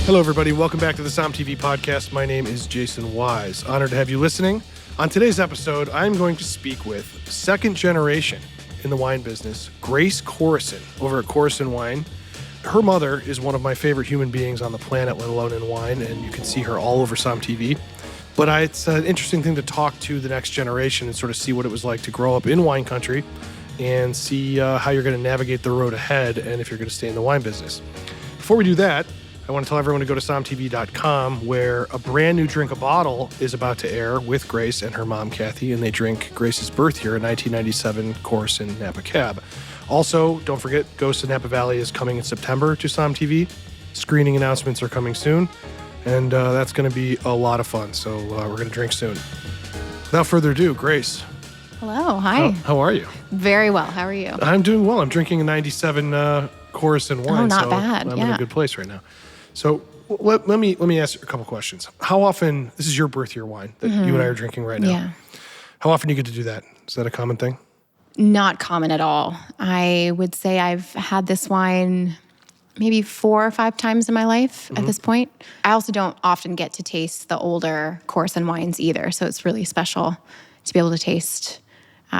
Hello, everybody. Welcome back to the SOM TV podcast. My name is Jason Wise. Honored to have you listening. On today's episode, I'm going to speak with second generation in the wine business, Grace Corison, over at Corison Wine. Her mother is one of my favorite human beings on the planet, let alone in wine, and you can see her all over SOM TV. But it's an interesting thing to talk to the next generation and sort of see what it was like to grow up in wine country and see how you're going to navigate the road ahead and if you're going to stay in the wine business. Before we do that, I want to tell everyone to go to somtv.com, where a brand new Drink a Bottle is about to air with Grace and her mom, Kathy, and they drink Grace's birth year, a 1997 Corison Napa Cab. Also, don't forget, Ghost of Napa Valley is coming in September to SOM TV. Screening announcements are coming soon, and that's going to be a lot of fun, so we're going to drink soon. Without further ado, Grace. Hello, hi. How are you? Very well, how are you? I'm doing well. I'm drinking a 97 Corison wine, Oh, not so bad, I'm in a good place right now. So let me ask you a couple questions. How often, this is your birth year wine that you and I are drinking right now. Yeah. How often do you get to do that? Is that a common thing? Not common at all. I would say I've had this wine maybe 4 or 5 times in my life at this point. I also don't often get to taste the older Corison wines either, so it's really special to be able to taste.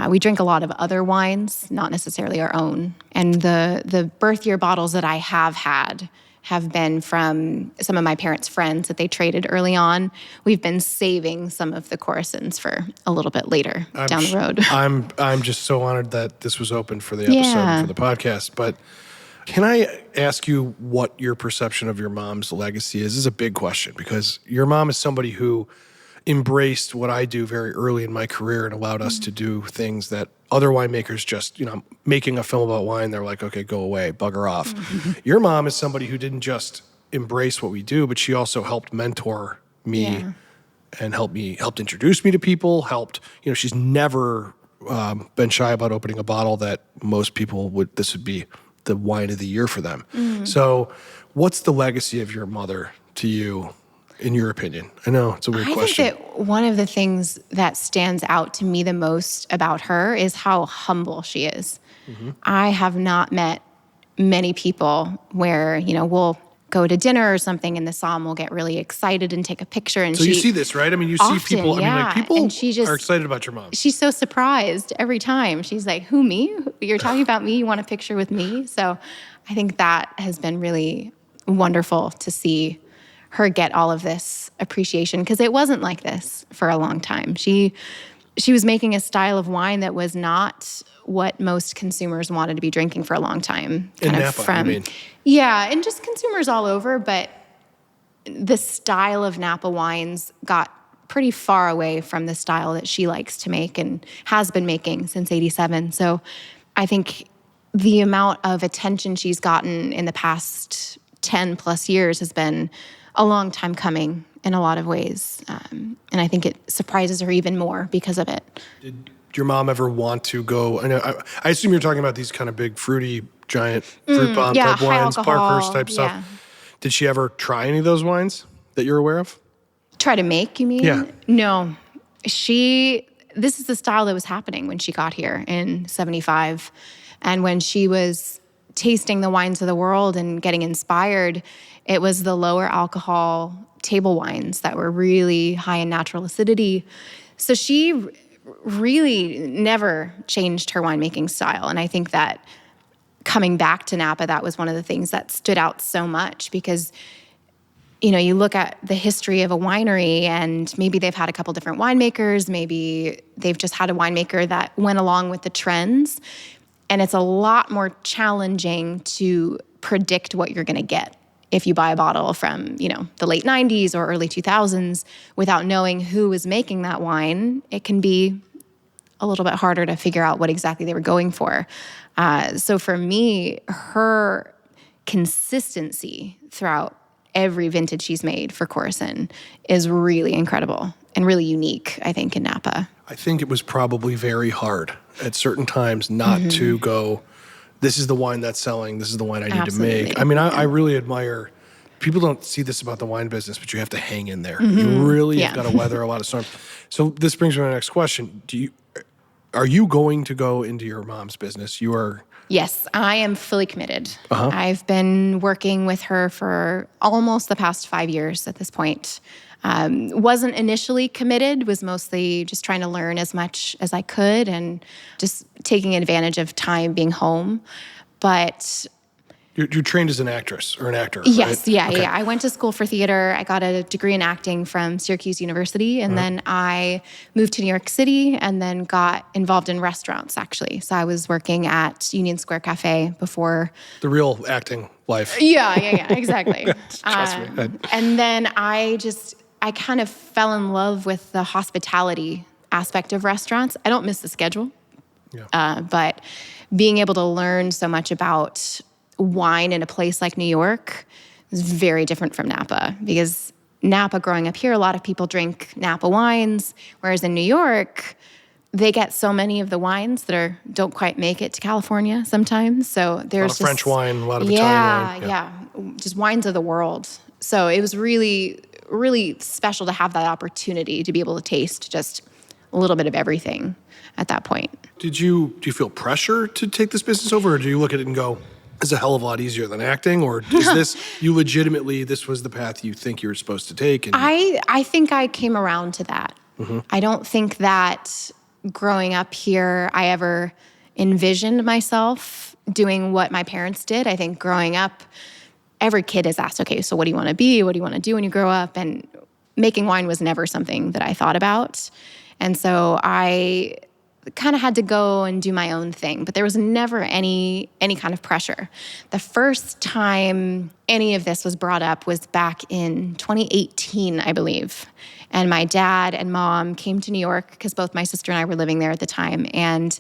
We drink a lot of other wines, not necessarily our own. And the birth year bottles that I have had have been from some of my parents' friends that they traded early on. We've been saving some of the Corisons for a little bit later down the road. I'm just so honored that this was open for the episode and for the podcast. But can I ask you what your perception of your mom's legacy is? This is a big question because your mom is somebody who embraced what I do very early in my career and allowed us to do things that other winemakers just, making a film about wine, they're like, okay, go away, bugger off. Your mom is somebody who didn't just embrace what we do, but she also helped mentor me and helped introduce me to people, she's never been shy about opening a bottle that most people this would be the wine of the year for them. So what's the legacy of your mother to you, in your opinion? I know it's a weird question. I think that one of the things that stands out to me the most about her is how humble she is. I have not met many people where, we'll go to dinner or something and the SOM will get really excited and take a picture. And so you see this, right? I mean, you see people, people are excited about your mom. She's so surprised every time. She's like, who, me? You're talking about me? You want a picture with me? So I think that has been really wonderful to see her get all of this appreciation, because it wasn't like this for a long time. She was making a style of wine that was not what most consumers wanted to be drinking for a long time. In Napa, you mean? Yeah, and just consumers all over, but the style of Napa wines got pretty far away from the style that she likes to make and has been making since '87. So I think the amount of attention she's gotten in the past 10 plus years has been a long time coming in a lot of ways. And I think it surprises her even more because of it. Did your mom ever want to go? I assume you're talking about these kind of big, fruity, giant fruit bomb type wines, Parkhurst type stuff. Yeah. Did she ever try any of those wines that you're aware of? Try to make, you mean? Yeah. No. This is the style that was happening when she got here in '75. And when she was tasting the wines of the world and getting inspired, it was the lower alcohol table wines that were really high in natural acidity. So she really never changed her winemaking style. And I think that coming back to Napa, that was one of the things that stood out so much because, you look at the history of a winery and maybe they've had a couple different winemakers, maybe they've just had a winemaker that went along with the trends. And it's a lot more challenging to predict what you're going to get if you buy a bottle from, the late 90s or early 2000s without knowing who was making that wine. It can be a little bit harder to figure out what exactly they were going for. So for me, her consistency throughout every vintage she's made for Corison is really incredible and really unique, I think, in Napa. I think it was probably very hard at certain times not to go, this is the wine that's selling, this is the wine I need to make. I mean, I really admire, people don't see this about the wine business, but you have to hang in there. You really have got to weather a lot of storms. So this brings me to my next question. Are you going to go into your mom's business? You are Yes, I am fully committed. I've been working with her for almost the past 5 years at this point. Wasn't initially committed, was mostly just trying to learn as much as I could and just taking advantage of time being home. But You're trained as an actress or an actor, yes, right? yeah, Okay. yeah. I went to school for theater. I got a degree in acting from Syracuse University, and then I moved to New York City and then got involved in restaurants, actually. So I was working at Union Square Cafe before. The real acting life. Yeah, exactly. Trust me. And then I kind of fell in love with the hospitality aspect of restaurants. I don't miss the schedule, but being able to learn so much about wine in a place like New York is very different from Napa, because Napa, growing up here, a lot of people drink Napa wines, whereas in New York, they get so many of the wines that don't quite make it to California sometimes. So there's a lot of French wine, a lot of Italian wine. Yeah, just wines of the world. So it was really, really special to have that opportunity to be able to taste just a little bit of everything at that point. Do you feel pressure to take this business over, or do you look at it and go, it's a hell of a lot easier than acting? Or is this, this was the path you think you were supposed to take? And I think I came around to that. I don't think that growing up here, I ever envisioned myself doing what my parents did. I think growing up, every kid is asked, okay, so what do you want to be? What do you want to do when you grow up? And making wine was never something that I thought about. And so I kind of had to go and do my own thing, but there was never any kind of pressure. The first time any of this was brought up was back in 2018, I believe. And my dad and mom came to New York because both my sister and I were living there at the time, and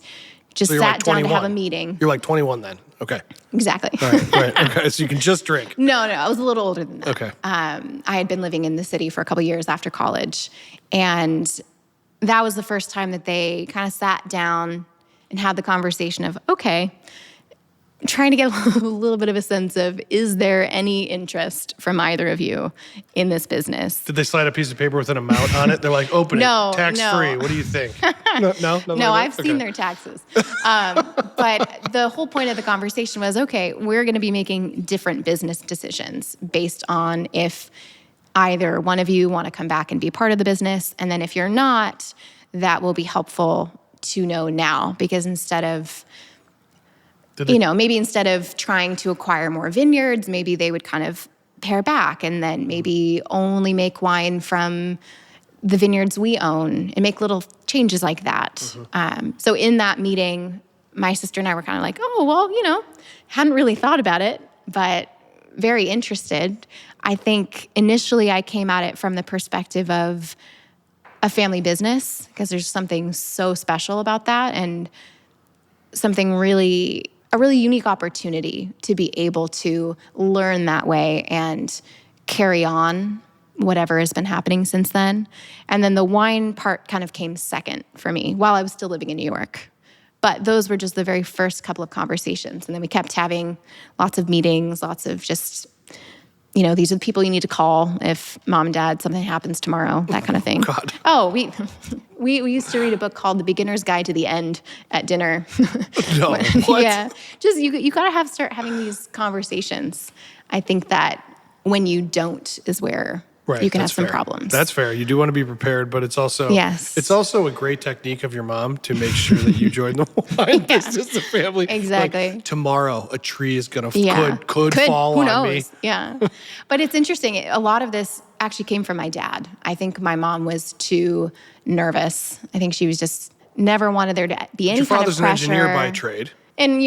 just So sat down to have a 21. meeting. You're like 21 then. Okay. Exactly. Right. Okay. So you can just drink. No, I was a little older than that. Okay. I had been living in the city for a couple years after college, and that was the first time that they kind of sat down and had the conversation of, okay, trying to get a little bit of a sense of, is there any interest from either of you in this business? Did they slide a piece of paper with an amount on it? They're like, open No, it, tax-free. no. What do you think? No, No, I've seen their taxes. But the whole point of the conversation was, okay, we're going to be making different business decisions based on if either one of you want to come back and be part of the business. And then if you're not, that will be helpful to know now, because instead of maybe instead of trying to acquire more vineyards, maybe they would kind of pare back and then maybe only make wine from the vineyards we own and make little changes like that. So in that meeting, my sister and I were kind of like, oh, well, hadn't really thought about it, but very interested. I think initially I came at it from the perspective of a family business, because there's something so special about that, and a really unique opportunity to be able to learn that way and carry on whatever has been happening since then. And then the wine part kind of came second for me while I was still living in New York. But those were just the very first couple of conversations. And then we kept having lots of meetings, lots of just, these are the people you need to call if mom and dad, something happens tomorrow, that kind of thing. God. Oh, we used to read a book called The Beginner's Guide to the End at dinner. No, what? Yeah, just you gotta start having these conversations. I think that when you don't is where you can have some problems. That's fair. You do want to be prepared, but it's also Yes. a great technique of your mom to make sure that you join the wine business, the family. Exactly. Like, tomorrow, a tree is gonna Could fall who on knows? me. Yeah, but it's interesting. A lot of this actually came from my dad. I think my mom was too nervous. I think she was just never wanted there to be any Your kind of father's pressure. an engineer by trade. And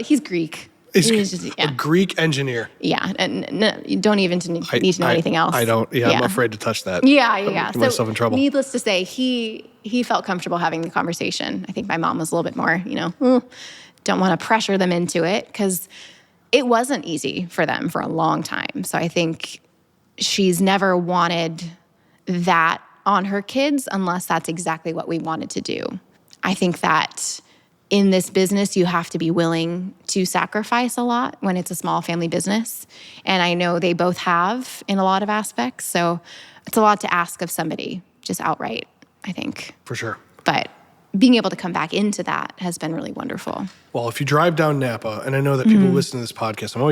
he's Greek. He's just, a Greek engineer. Yeah, and no, you don't even need to know anything else. I don't. Yeah, I'm afraid to touch that. Yeah. Get myself in trouble. Needless to say, he felt comfortable having the conversation. I think my mom was a little bit more, don't want to pressure them into it, because it wasn't easy for them for a long time. So I think she's never wanted that on her kids unless that's exactly what we wanted to do. I think that in this business, you have to be willing to sacrifice a lot when it's a small family business. And I know they both have in a lot of aspects. So it's a lot to ask of somebody just outright, I think. For sure. But being able to come back into that has been really wonderful. Well, if you drive down Napa, and I know that people listen to this podcast, I'm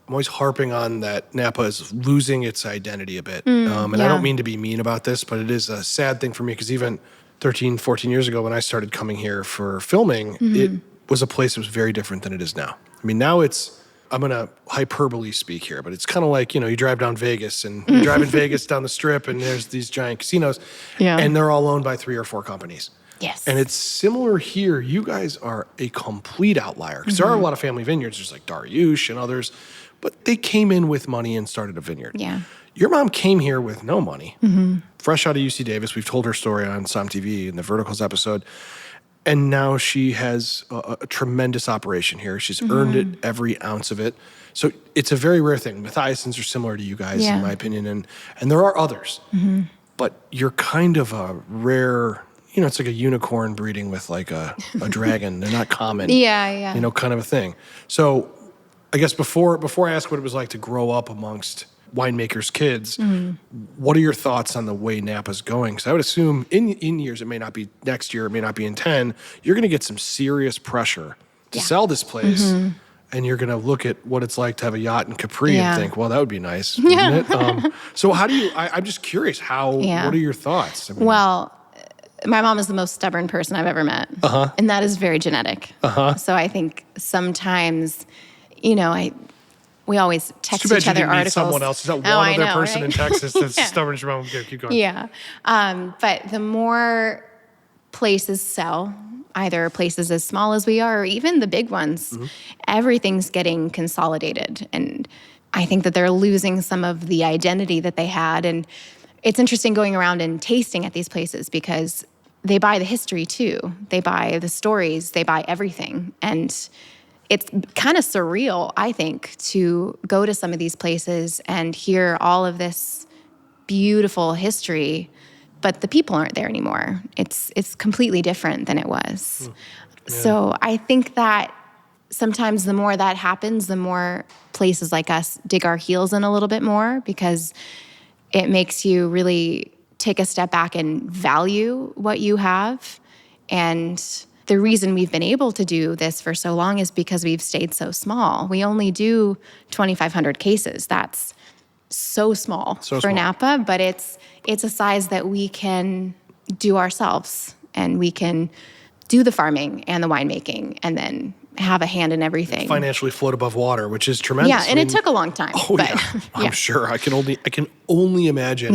always harping on that Napa is losing its identity a bit. And I don't mean to be mean about this, but it is a sad thing for me because even 13, 14 years ago when I started coming here for filming, it was a place that was very different than it is now. I mean, now I'm going to hyperbole speak here, but it's kind of like, you drive down Vegas and you drive in Vegas down the strip and there's these giant casinos and they're all owned by 3 or 4 companies. Yes. And it's similar here. You guys are a complete outlier because there are a lot of family vineyards. There's like Dariush and others, but they came in with money and started a vineyard. Yeah. Your mom came here with no money, fresh out of UC Davis. We've told her story on Som TV in the Verticals episode. And now she has a tremendous operation here. She's earned it, every ounce of it. So it's a very rare thing. Mathiasons are similar to you guys, in my opinion. And there are others. But you're kind of a rare, it's like a unicorn breeding with like a dragon. They're not common. Yeah. Kind of a thing. So I guess before I ask what it was like to grow up amongst winemakers' kids, what are your thoughts on the way Napa's going? Because I would assume in years, it may not be next year, it may not be in 10, you're going to get some serious pressure to sell this place. And you're going to look at what it's like to have a yacht in Capri and think, well, that would be nice, wouldn't it? So how do you, I'm just curious, what are your thoughts? I mean, well, my mom is the most stubborn person I've ever met. And that is very genetic. So I think sometimes, we always text each other articles. Someone else. Is that one other person in Texas that's stubborn as your mom? Okay, keep going. Yeah. But the more places sell, either places as small as we are or even the big ones, everything's getting consolidated. And I think that they're losing some of the identity that they had. And it's interesting going around and tasting at these places because they buy the history too. They buy the stories. They buy everything. And it's kind of surreal, I think, to go to some of these places and hear all of this beautiful history, but the people aren't there anymore. It's completely different than it was. So I think that sometimes the more that happens, the more places like us dig our heels in a little bit more because it makes you really take a step back and value what you have. And the reason we've been able to do this for so long is because we've stayed so small. We only do 2,500 cases. That's so small for Napa, but it's a size that we can do ourselves, and we can do the farming and the winemaking and then have a hand in everything. Financially float above water, which is tremendous. Yeah, and it took a long time. Oh, but, I'm sure. I can only imagine.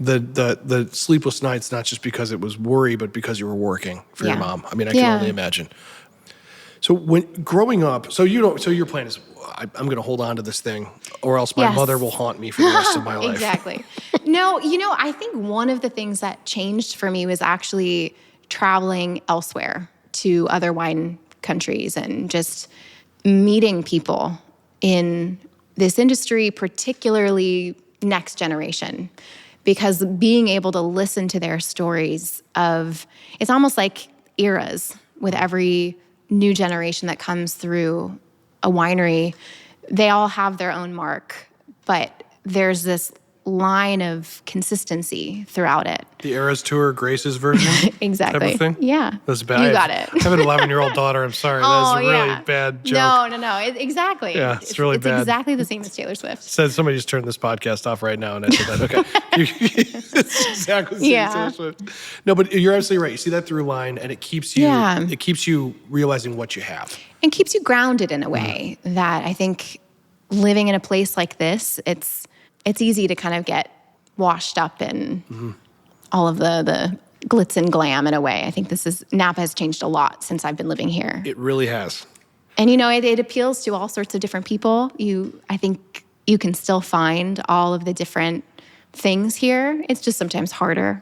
The sleepless nights, not just because it was worry, but because you were working for your mom. I mean, I can only imagine. So when growing up, so your plan is, I'm going to hold on to this thing, or else my mother will haunt me for the rest of my life. Exactly. No, I think one of the things that changed for me was actually traveling elsewhere to other wine countries and just meeting people in this industry, particularly next generation. Because being able to listen to their stories it's almost like eras with every new generation that comes through a winery. They all have their own mark, but there's this line of consistency throughout it. The Eras Tour, Grace's version? Exactly. Type of thing? Yeah. That's bad. You got it. I have an 11-year-old daughter. I'm sorry. That's a really bad joke. No. Exactly. Yeah, it's really bad. It's exactly the same as Taylor Swift. Said somebody just turned this podcast off right now, and I said that. Okay. It's exactly the same as Taylor Swift. No, but you're absolutely right. You see that through line, and it keeps you realizing what you have. And keeps you grounded in a way that I think living in a place like this, it's easy to kind of get washed up in all of the glitz and glam in a way. I think Napa has changed a lot since I've been living here. It really has. And it appeals to all sorts of different people. I think you can still find all of the different things here. It's just sometimes harder.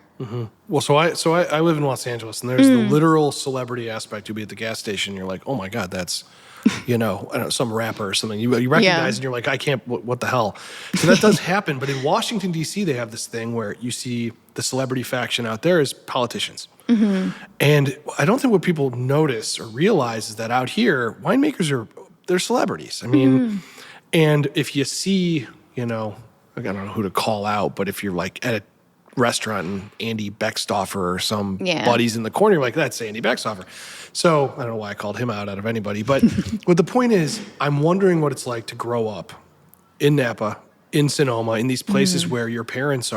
Well, so I live in Los Angeles, and there's the literal celebrity aspect. You'll be at the gas station, and you're like, oh my God, that's, I don't know, some rapper or something. You recognize, and you're like, I can't, what the hell? So that does happen. But in Washington, D.C., they have this thing where you see the celebrity faction out there is politicians. And I don't think what people notice or realize is that out here, winemakers they're celebrities. I mean, and if you see, I don't know who to call out, but if you're like at a restaurant and Andy Beckstoffer or some Yeah. buddies in the corner. You're like, that's Andy Beckstoffer. So I don't know why I called him out of anybody. But the point is, I'm wondering what it's like to grow up in Napa, in Sonoma, in these places where your parents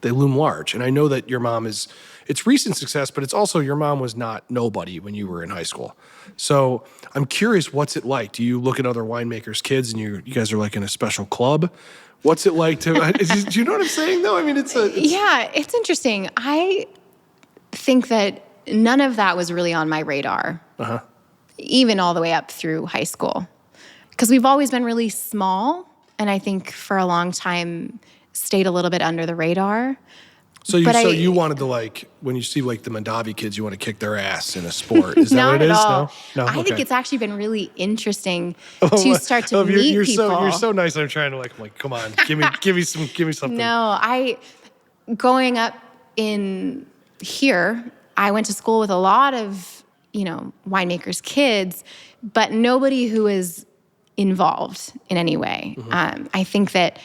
they loom large. And I know that your mom it's recent success, but it's also your mom was not nobody when you were in high school. So I'm curious, what's it like? Do you look at other winemakers' kids and you guys are like in a special club? What's it like to, do you know what I'm saying though? I mean, Yeah, it's interesting. I think that none of that was really on my radar, even all the way up through high school. Because we've always been really small, and I think for a long time stayed a little bit under the radar. So you wanted to, like, when you see like the Mondavi kids, you want to kick their ass in a sport. Is that what it is? All. No? I think it's actually been really interesting to start to meet people. You're so nice. I'm trying to I'm like, come on, give me something. No, growing up in here, I went to school with a lot of, winemakers' kids, but nobody who is involved in any way. I think that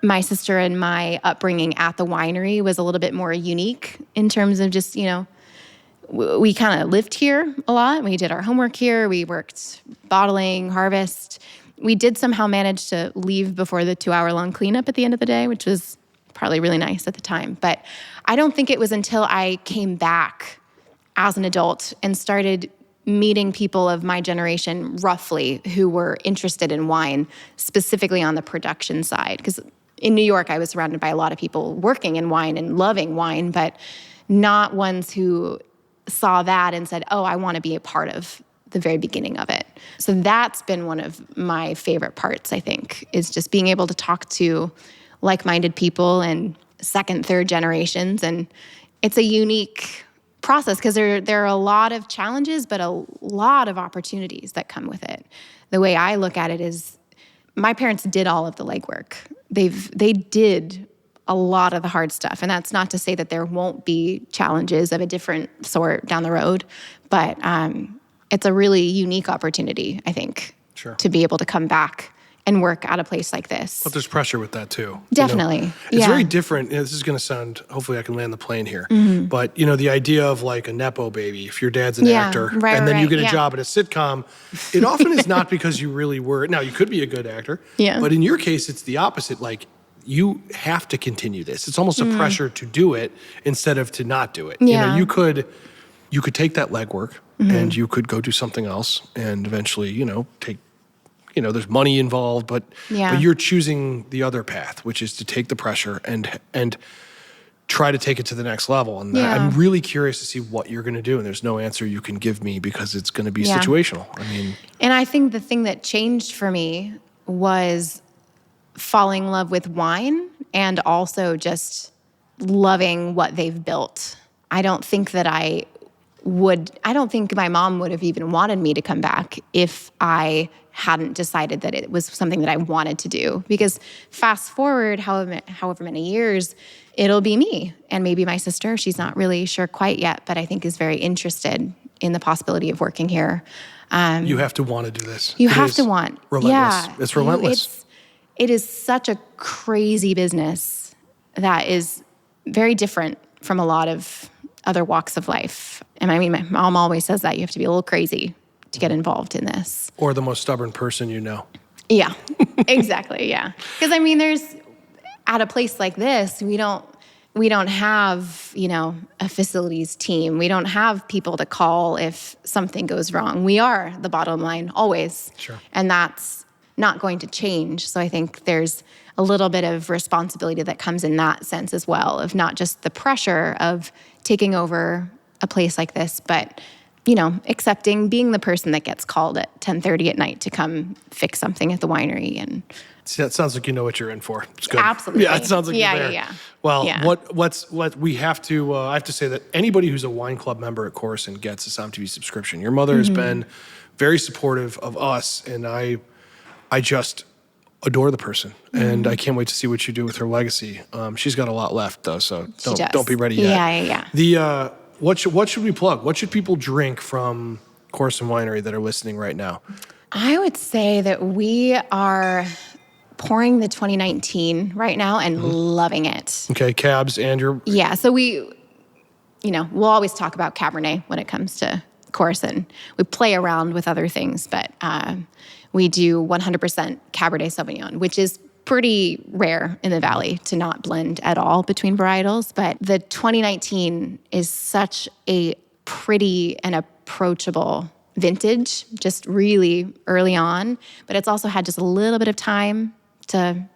my sister and my upbringing at the winery was a little bit more unique in terms of just, we kind of lived here a lot. We did our homework here. We worked bottling, harvest. We did somehow manage to leave before the 2-hour-long cleanup at the end of the day, which was probably really nice at the time. But I don't think it was until I came back as an adult and started meeting people of my generation, roughly, who were interested in wine, specifically on the production side. Because in New York, I was surrounded by a lot of people working in wine and loving wine, but not ones who saw that and said, oh, I want to be a part of the very beginning of it. So that's been one of my favorite parts, I think, is just being able to talk to like-minded people and second, third generations. And it's a unique process because there are a lot of challenges, but a lot of opportunities that come with it. The way I look at it is my parents did all of the legwork. They did a lot of the hard stuff. And that's not to say that there won't be challenges of a different sort down the road, but it's a really unique opportunity, I think, to be able to come back and work at a place like this. But there's pressure with that too. Definitely. It's very different. This is going to sound, hopefully I can land the plane here. But, the idea of like a Nepo baby, if your dad's an actor and then you get a job at a sitcom, it often is not because you really were. Now, you could be a good actor. But in your case, it's the opposite. Like, you have to continue this. It's almost a pressure to do it instead of to not do it. You could take that legwork and you could go do something else and eventually, take, there's money involved, but you're choosing the other path, which is to take the pressure and try to take it to the next level. And I'm really curious to see what you're going to do. And there's no answer you can give me because it's going to be situational. And I think the thing that changed for me was falling in love with wine and also just loving what they've built. I don't think my mom would have even wanted me to come back if I hadn't decided that it was something that I wanted to do. Because fast forward however many years, it'll be me and maybe my sister. She's not really sure quite yet, but I think is very interested in the possibility of working here. You have to want to do this. You have to want. Relentless. Yeah. It's relentless. It is such a crazy business that is very different from a lot of other walks of life. And my mom always says that you have to be a little crazy to get involved in this. Or the most stubborn person you know. Yeah, exactly, yeah. Because there's, at a place like this, we don't have, a facilities team. We don't have people to call if something goes wrong. We are the bottom line, always. Sure. And that's not going to change. So I think there's a little bit of responsibility that comes in that sense as well, of not just the pressure of taking over a place like this, but accepting being the person that gets called at 10:30 at night to come fix something at the winery. And see, that sounds like you know what you're in for. It's good. Absolutely. Yeah, it sounds like you're there. Yeah. Well, what we have to, I have to say that anybody who's a wine club member at Corison gets a Sound TV subscription. Your mother has been very supportive of us, and I just adore the person, and I can't wait to see what you do with her legacy. She's got a lot left, though, so don't be ready yet. Yeah. What should we plug? What should people drink from Corison Winery that are listening right now? I would say that we are pouring the 2019 right now and loving it. Okay, cabs and your... Yeah, so we'll always talk about Cabernet when it comes to Corison. We play around with other things, but we do 100% Cabernet Sauvignon, which is pretty rare in the Valley to not blend at all between varietals. But the 2019 is such a pretty and approachable vintage, just really early on. But it's also had just a little bit of time to,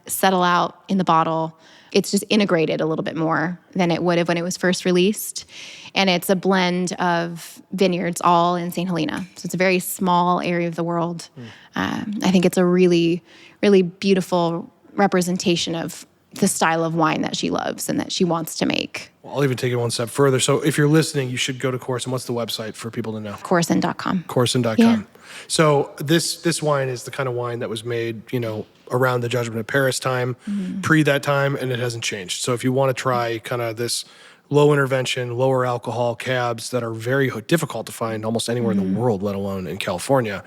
settle out in the bottle. It's just integrated a little bit more than it would have when it was first released. And it's a blend of vineyards all in St. Helena. So it's a very small area of the world. I think it's a really, really beautiful representation of the style of wine that she loves and that she wants to make. Well, I'll even take it one step further. So if you're listening, you should go to Corison. What's the website for people to know? Corison.com. Corison.com. Yeah. So this wine is the kind of wine that was made, around the Judgment of Paris time, pre that time, and it hasn't changed. So if you want to try kind of this low intervention, lower alcohol cabs that are very difficult to find almost anywhere in the world, let alone in California,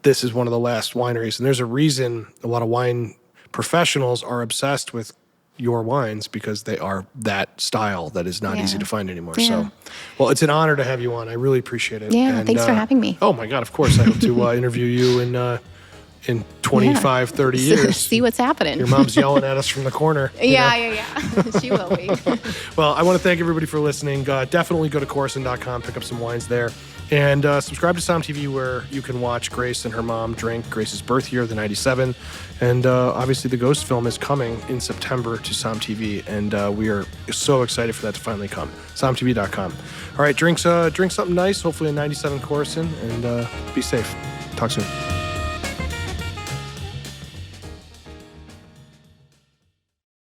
this is one of the last wineries. And there's a reason a lot of wine professionals are obsessed with your wines, because they are that style that is not easy to find anymore. Yeah. So, well, it's an honor to have you on. I really appreciate it. Yeah, and, thanks for having me. Oh my God, of course. I hope to interview you in 25, 30 years. See what's happening. Your mom's yelling at us from the corner. Yeah. She will be. Well, I want to thank everybody for listening. Definitely go to Corison.com, pick up some wines there. And subscribe to Sound TV, where you can watch Grace and her mom drink Grace's birth year, the 97. And obviously the Ghost film is coming in September to Sound TV. And we are so excited for that to finally come. SoundTV.com. All right, drink something nice, hopefully a 97 Corison, and be safe. Talk soon.